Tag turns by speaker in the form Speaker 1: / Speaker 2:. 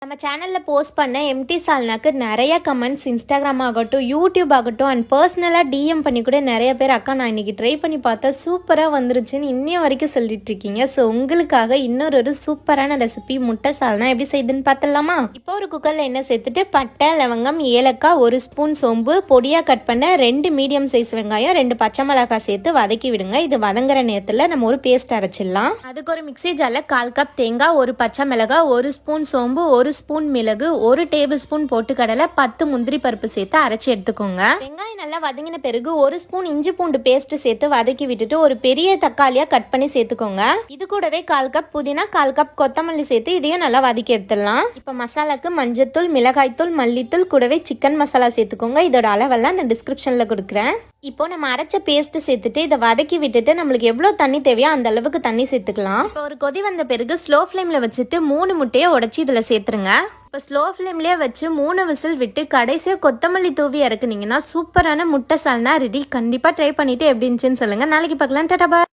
Speaker 1: நம்ம சேனலில் போஸ்ட் பண்ண எம்டி சால்னாக்கு நிறைய கமெண்ட்ஸ் இன்ஸ்டாகிராம் ஆகட்டும், யூடியூப் ஆகட்டும் அண்ட் பர்சனலாக டிஎம் பண்ணி கூட நிறைய பேர் அக்கா நான் இன்றைக்கி ட்ரை பண்ணி பார்த்தா சூப்பராக வந்துருச்சுன்னு இன்னும் வரைக்கும் சொல்லிட்டு இருக்கீங்க. ஸோ உங்களுக்காக இன்னொரு சூப்பரான ரெசிபி முட்டை சால்னா எப்படி செய்யுதுன்னு பார்த்துடலாமா? இப்போ ஒரு குக்கரில் எண்ணெய் சேர்த்துட்டு பட்டை, லவங்கம், ஏலக்காய், 1 ஸ்பூன் சோம்பு, பொடியாக கட் பண்ண 2 மீடியம் சைஸ் வெங்காயம், 2 பச்சை மிளகாய் சேர்த்து வதக்கி விடுங்க. இது வதங்குற நேரத்தில் நம்ம ஒரு பேஸ்ட் அரைச்சிடலாம். அதுக்கு ஒரு மிக்ஸி ஜாரில் 1/4 கப் தேங்காய், 1 பச்சை மிளகாய், 1 ஸ்பூன் சோம்பு, 1 ஸ்பூன் மிளகு, 1 டேபிள் ஸ்பூன் பொட்டுக்கடலை, 10 முந்திரி பருப்பு சேர்த்து அரைச்சி எடுத்துக்கோங்க. வெங்காயம் நல்லா வதங்கின பிறகு 1 ஸ்பூன் இஞ்சி பூண்டு பேஸ்ட் சேர்த்து வதக்கி விட்டுட்டு ஒரு பெரிய தக்காளியா கட் பண்ணி சேர்த்துக்கோங்க. இது கூடவே 1/4 கப் புதினா, 1/4 கப் கொத்தமல்லி சேர்த்து இதையும் நல்லா வதக்கி எடுத்துடலாம். இப்போ மசாலாக்கு மஞ்சத்தூள், மிளகாய்த்தூள், மல்லித்தூள் கூடவே சிக்கன் மசாலா சேர்த்துக்கோங்க. இதோட அளவெல்லாம் நான் டிஸ்கிரிப்ஷன்ல கொடுக்குறேன். இப்போ நம்ம அரைச்ச பேஸ்ட் சேர்த்துட்டு இதை வதக்கி விட்டுட்டு நம்மளுக்கு எவ்வளோ தண்ணி தேவையோ அந்த அளவுக்கு தண்ணி சேர்த்துக்கலாம். இப்போ ஒரு கொதி வந்த பிறகு ஸ்லோ ஃப்ளேமில் வச்சுட்டு 3 முட்டையை உடச்சி இதில் சேர்த்துருங்க. இப்போ ஸ்லோ ஃப்ளேம்லேயே வச்சு 3 விசில் விட்டு கடைசியாக கொத்தமல்லி தூவி இறக்குனீங்கன்னா சூப்பரான முட்டை சால்னா ரெடி. கண்டிப்பாக ட்ரை பண்ணிவிட்டு எப்படி இருந்துச்சுன்னு சொல்லுங்கள். நாளைக்கு பார்க்கலாம். டாடா பாய்.